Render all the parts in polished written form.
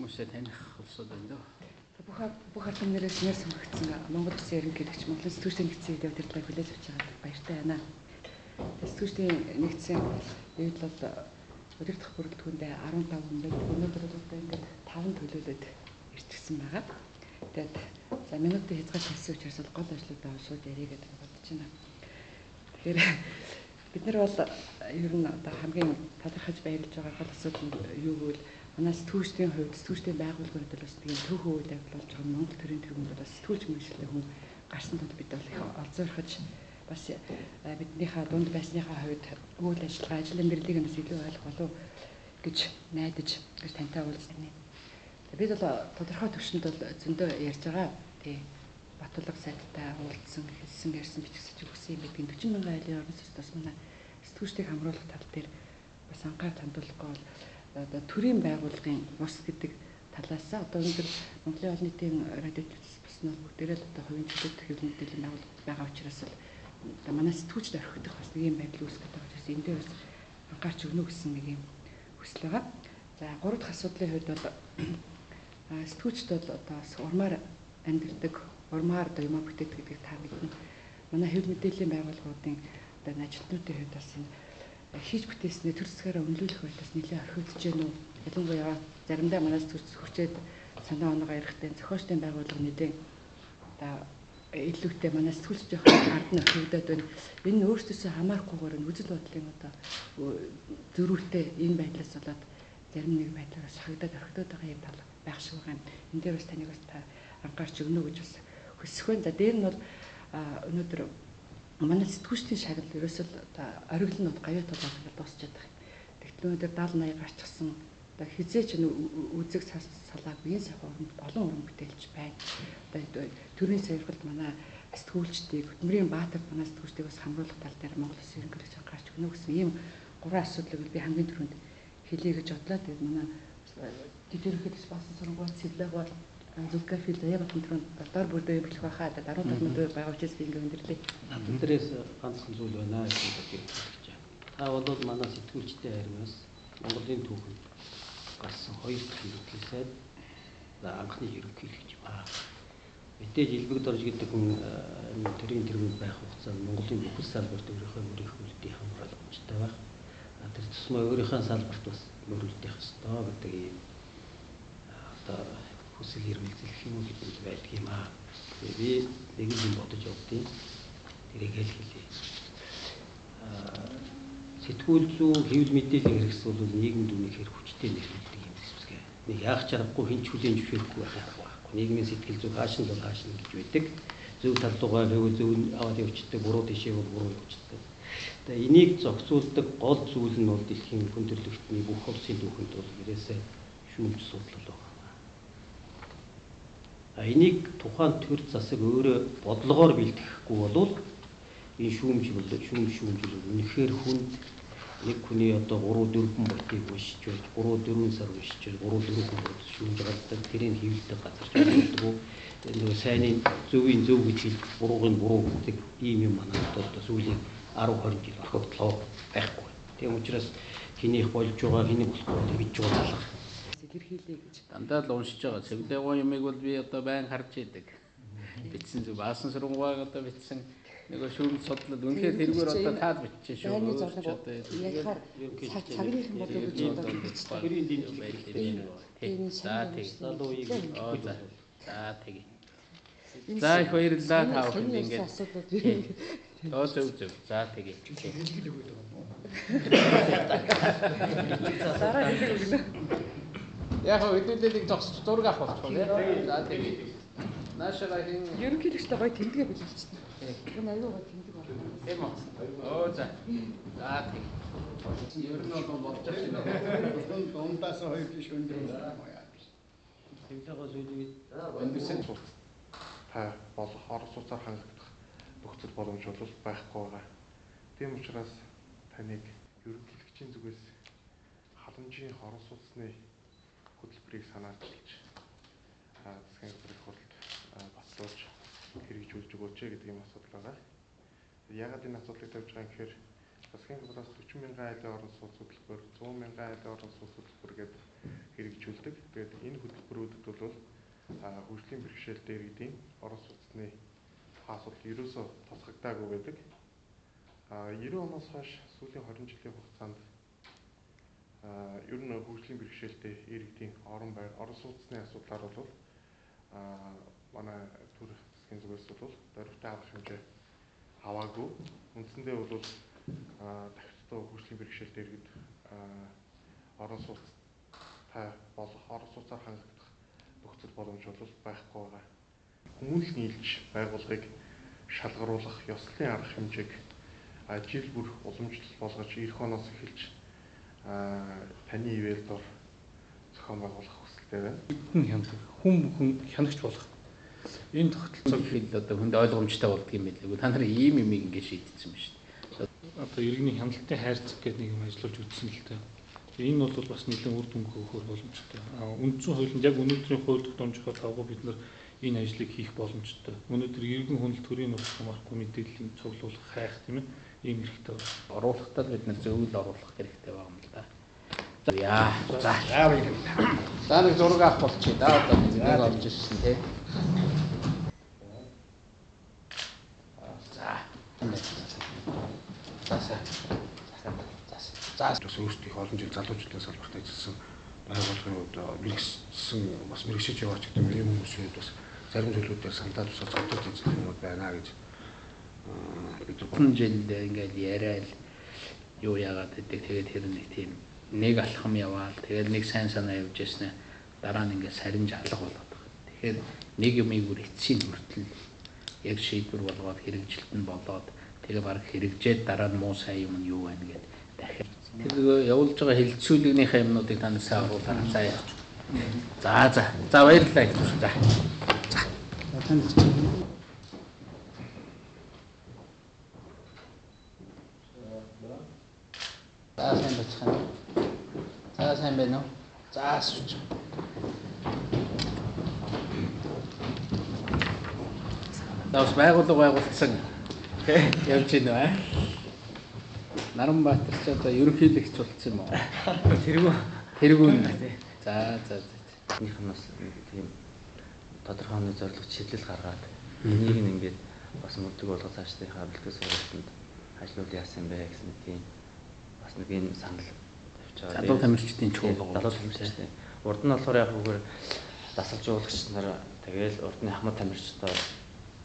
хүмүүсээ таних улсууд байна дөө. Бүх албан нэрээс нэр сонгогдсон Монгол Улсын ерөнхийлөгч Монголын сэтгүүлчдийн нэгдсэн удирдлагыг хүлээж авч байгаад баяртай байна. Сэтгүүлчдийн нэгдсэн үед бол удирдах бүрэлдэхүүндээ 15 хүн байдаг. Өнөөдөр бол одоо ингээд 5 төлөөлөд ирчихсэн байгаа. Тэгээд за минутын хязгаар тавьсан учраас гол ажлуудаа шууд ярих гэдэг бодож байна. Тэгэхээр бид нар бол ер нь одоо хамгийн талархаж баярлаж байгаа гол асуудал нь юу гэвэл манай сэтгүүлчдийн хувьд сэтгүүлчдийн байгууллагын хувьд бас тийм төв үйл явдал болж байгаа Монгол төрийн тэргуунд бас сэтгүүлч мэргэжлийн хүн гарсан тул бид бол их олзуурхаж бас биднийхээ дунд байсныхаа хувьд үйл ажиллагаа ажлын мэрлийг нас илүү ойлгох болов гэж найдаж гэж тантай уулзсан. Бид бол тодорхой төвшөнд бол зөндөө ярьж байгаа. Тий Батулга сайттай уулзсан, хэлсэн, ярьсан, бичигсэж өгсөн юм бидгийн 40 мянган айлын орон сууц бас манай сэтгүүлчдийг хамруулах тал дээр бас анхаарал хандуулахгүй бол одоо төрийн байгууллагын бус гэдэг талаас одоо өнөөдөр Монголын олон нийтийн радио бас бүгдээрээ одоо хувийн чөлөөт хэвлэл мэдээллийн байгууллага байгаа учраас одоо манай сэтгүүлчд орхигдох бас нэг юм байдал үүсгэж байгаа учраас энэ дээр бас анхаарч өгнө гэсэн нэг юм хүсэл байгаа. За гурав дахь асуудлын хувьд бол сэтгүүлчд бол одоо урмаар амьдардаг, урмаар одоо юм бүтээдэг гэдгийг та мэднэ. Манай хэвлэл мэдээллийн байгууллагуудын одоо ажилтнуудын хувьд бас энэ хийж бүтээснээ төр засгаараа үнэлүүлэх байлаас нэлээд орхигдож байна уу? Ялангуяа заримдаа манай сэтгүүлч хүчээд санаа оноогоо ярихтай зохиолчдын байгууллага нэгэн одоо илүүтэй манай сэтгүүлч жоохон ард нь орхигдоод байна. Энэ нь өөрсдөөсөө хамаарахгүйгээр нь үзэл бодлын одоо зөрүүтэй энэ байдлаас болоод зарим нэг байдлаар шахагдаад орхигдоод байгаа юм тал байх шиг байгаа юм. Энэ дээр бас таныг бас та анхаарч өгнө гэж бас хүсэх байна. За дээр нь бол өнөөдөр манай сэтгүүлчдийн шагнал ерөөсөө оргил нь гавьяа толгойд дуусчихад байгаа. Тэгтэл өнөөдөр 70-80 гарчихсан одоо хизээч үзэг салаагүй олон уран бүтээлч байна. Одоо төрийн сэргэлт манай сэтгүүлчдийг хөтмөрийн баатар манай сэтгүүлчдийг бас хамруулах тал дээр Монгол Улсын ерөнхийлөгч анхаарч өгнө гэсэн ийм гурван асуудлыг би хамгийн түрүүнд хэлье гэж бодлоо. Тэгээд манай ерөнхийлөгч баасан сургууль цэвлэгөө зүгкафе заяа батны түрүүнд дор бүрдээ биелэх байхаа даруй талмууд байгаа учраас би ингэ өндөрлөө. Биднээс ганцхан зүйл байна гэж бодож байна. Та бол манай сэтгүүлчтэй харьмаас Монголын түүхэнд гарсан хоёр төрлийн сайд анхны ерөнхийлөгч байна. Мэдээж Илбэг Дорж гэдэг хүн төрийн тэргуунд байх хугацаанд Монголын бүхэл салбарт өөрийнхөө мөрөөлтийн хамгаалалттай байх. Тэр тусмаа өөрийнхөө салбарт бас мөрөлдөх ёстой гэдэг ийм одоо хүсэл эрмэлзэл юм гэдэг байдаг юм аа. Би нэг юм бодож явдیں۔ Тэрийг хэлье. Сэтгүүл зүй хэвлэл мэдээллийн хэрэгс бол нийгэмд үнэхээр хүчтэй нэрвэлдэг юм зүсгээ. Нэг яах чаргагүй хин ч хүлээн зөвшөөрөхгүй байх байхгүй. Нийгмийн сэтгэл зүй хаашин л хаашин гэж байдаг. Зөв талдуугаар хэвэл зөв аваад явчихдаг, буруу тийшээ бол буруу явчихдаг. Тэгээ энийг зохицуулдаг гол зүйл нь бол дэлхийн хүн төрөлхтний бүх улсын түүхэнд бол ирээсээ шүүмж судлал байна. Энийг тухайн төр засаг өөрөө бодлогоор бэлтгэхгүй болвол энэ шүүмж бол үнэхээр хүнд нэг хүний одоо 3-4 ботыг уншиж байж 3-4 сар уншиж 3-4 хүн шүүмж гаргадаг тэрийг хэвлэдэг газар болдог. Энэ сайнын зөвийн зөв гэж хэл буруугийн буруу гэдэг ийм юм манай одоо сүүлийн 10-20 жил тохиолдлоо байхгүй. Тийм учраас хинийх болж байгаа хэнийг болохгүй гэж байгаа талах. Илэрхийлье гэж дандаа л уншиж байгаа. Цэвлэгөө юмыг бол би одоо байн харж идэг. Бичсэн зүг баасан сургуугаа одоо бичсэн нөгөө шүүмж судлал үнэхээр тэргээр одоо таад биччихэ шүү. Байны зорилго яхаар цагийн болов гэж бодоод бичсэн. Гэрийн дэмжлэг байдаг шүү. За тэг. За тэг. За их баярлалаа та бүхэнд ингээд асуудлууд зөв. За тэгээ. Дараа хэлэх өгнө. Яг хэдүүлэлийг зогсож зураг авах болчихоо. За тэгээ. Наашаа хин Ерөнхийлөгчтэй гоё тэмдэгэ билүүлчихсэн. Энэ аюу гоё тэмдэг байна. Тийм үү. За. За тэгээ. Ер нь бол болж байна. Дундаас хоёр биш өндөр юм яа. Тэмдэгээс үүдээ та бол орон сууцаар хангагдах бүх зүйл боломж бол байхгүй байгаа. Тийм учраас таныг ерөнхийлөгчийн зүгээс халамжийн орон сууцны хөтөлбөрийг санаачилж засгийн газрын хуралд батлуулж хэрэгжүүлж өгөөч гэдэг юм асуудал байгаа. Яагаад энэ асуудлыг тавьж байгаа юм гэхээр засгийн газраас 40 мянган айлын орон сууц хөтөлбөр, 100 мянган айлын орон сууц хөтөлбөр гэдэг хэрэгжүүлдэг. Тэгээд энэ бол хөгжлийн бэрхшээл дээр гэдэг Орос улсны асуудал ерөөсөө тусгагдаагүй байдаг. 90 оноос хойш сүүлийн 20 жилийн хугацаанд ер нь хөгжлийн бэрхшээлтэй иргэдийн орон байр Орос улсны асуудлаар бол манай төр засгийн зүгээс бол дөрвтэй авах хэмжээ аваагүй. Үндсэндээ бол дахирцтай хөгжлийн бэрхшээлтэй иргэд Орос улстай болох Орос улсаар хангагдах нөхцөл боломж бол байхгүй байгаа. Хүмүүнлэг нийлж байгууллагыг шалгаруулах ёслолын арга хэмжээг жил бүр уламжлал болгож эх оноос эхэлж таны ивэлд ор зохион байгуулах хүсэлтэй байна. Хүн хянагч болох. Энэ тогтолцоог хэл одоо хүнд ойлгомжтой болдго юм билээ. Та нарын ийм юм ингэ шийдсэн байна шүү дээ. Одоо иргэний хяналтын хайрцаг гэдэг нэг юм ажиллаж үзсэн л дээ. Энэ бол бас нэлээд үр дүнг өгөх боломжтой. Үндсэн хуулинд яг өнөөдрийн хууль тогтоомжтой тавга бид нар энэ ажлыг хийх боломжтой. Өнөөдөр иргэн хүнэлт төрийн нууц маркгүй мэдээллийн цуглуулах хайх тийм ээ. Ийм хэрэгтэй байна. Оруулахдаа бид нар зөвлөл оруулах хэрэгтэй байгаа юм л да. Яа. За нэг зураг авах болчих да. Одоо нэг орж ирсэн тий. За өөрсдийн олон жил залуучуудын салбарт ажилласан байгууллагын хувьд мэрэгсэн бас мэрэгшиж яваач гэдэг юм хүмүүсийн бас зарим зүйлүүдээр сандаад усаад цогцолт хийх юмуд байна гэж бид жил ингээд яриад юу яагаад гэдэг тэгээд тэр нэг тийм нэг алхам яваад тэгээд нэг сайн санаа явж яснаа дараа нь ингээд саринж алга болоод байгаа. Тэгэхээр нэг юмыг бүр эцсийн хүртэл яг шийдвэр болгоод хэрэгжилт нь болоод тэгээ баг хэрэгжээд дараа нь муу сайн юм нь юу байна гэдэг дахиад тэр явуулж байгаа хилцүүлэгнийхээ юмнуудыг та нар сайн оруулаарай. За яач. За баярлалаа гэж байна. За. Танд За сайн бацхан. За сайн байна уу? За асууж. Даас байгуулсан явж гинэ аа. Наранбаатар ч одоо ерөнхийлөгч болсон юм уу? Тэргүүн тий. За. Энийх нь бас тийм тодорхой нэг зорилго чиглэл гаргаад энийг ингээд бас мөрдөг болгож цаашдынхаа бэлтгэл сургалтанд ажлууд яасан бэ гэсэн тийм бас нэг энэ санал тавьж байгаа. Залуу тамирчдын чуулга. Залуу тамирчдын. Урд нь болохоор яг үгээр дасгалжуулагч нар тэгээл урдны хамт тамирчдаа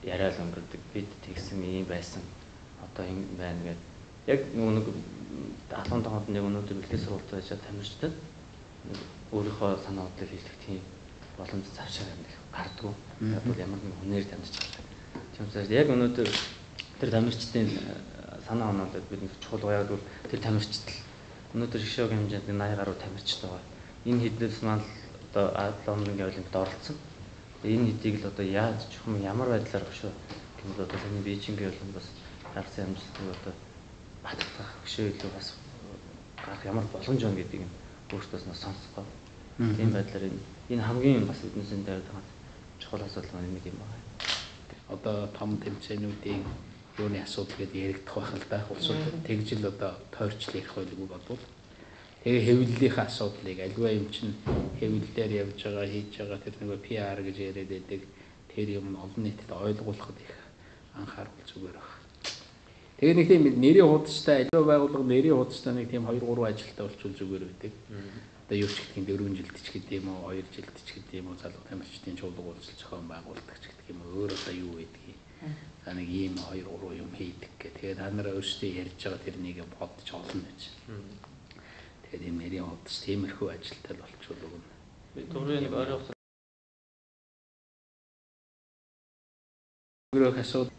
яриад өнгөрдөг. Бид тэгсэн юм байсан. Одоо юм байна гэдэг. Яг нэг халуун тохиолдолд яг өнөөдөр бэлтгэл сургалтад ажиллаж тамирчдад өөрийнхөө санаа бодлыг хэлэх тийм боломж завшаа гардггүй. Яг бол ямар нэгэн хүнээр тамирч байгаа. Тийм учраас яг өнөөдөр тэр тамирчдын санаа оноолоод бид нэг чухал яг бол тэр тамирчид өнөөдөр шишөөг хэмжээнд 80 гаруй тамирчид байгаа. Энэ хэднээс маань одоо Лондонгийн олимпиад оролцсон. Энэ хэдийг л одоо яаж чухам ямар байдлаар хөшөө гэмээр одоо таны Бээжингийн олимпиад бас гарсан амжилтыг одоо батлах хөшөө илүү бас гарах ямар боломж байна гэдгийг өөртөөс нь сонсгоо. Тийм байдлаар энэ хамгийн бас эднээс энэ дээр байгаа чухал асуудал маань нэг юм байна. Одоо том тэмцээнүүдийн юуны асуудал гэдээ яригдах байх л да. Улсууд тэгжил одоо тойрчл ярих байлгүй болвол тэгээ хэвлэлийнхээ асуудлыг альва юм чинь хэвлэлээр явж байгаа хийж байгаа тэр нэг PR гэж яриад байдаг. Тэр юм олон нийтэд ойлгуулахад их анхаарал зүгээр байна. Тэгээ нэг тийм нэрийн худалчтай альва байгууллага нэрийн худалчтай нэг тийм 2-3 ажилтаа болчихвол зүгээр байдаг. Одоо юу ч гэх юм 4 жилд ч гэдэг юм уу 2 жилд ч гэдэг юм уу залуу тамирчдын чуулга уулзалт зохион байгуулдаг ч гэдэг юм уу өөр одоо юу байдгийг за нэг ийм 2-3 юм хийдэг гэх. Тэгээд та нараа өөрсдөө ярьж байгаа тэр нэг бодож олно гэж. Тэгээд ийм нэрийн худалч тиймэрхүү ажилтаа болчихвол өгнө. Би түрүүний нэг ойрхон Өөрөө асууд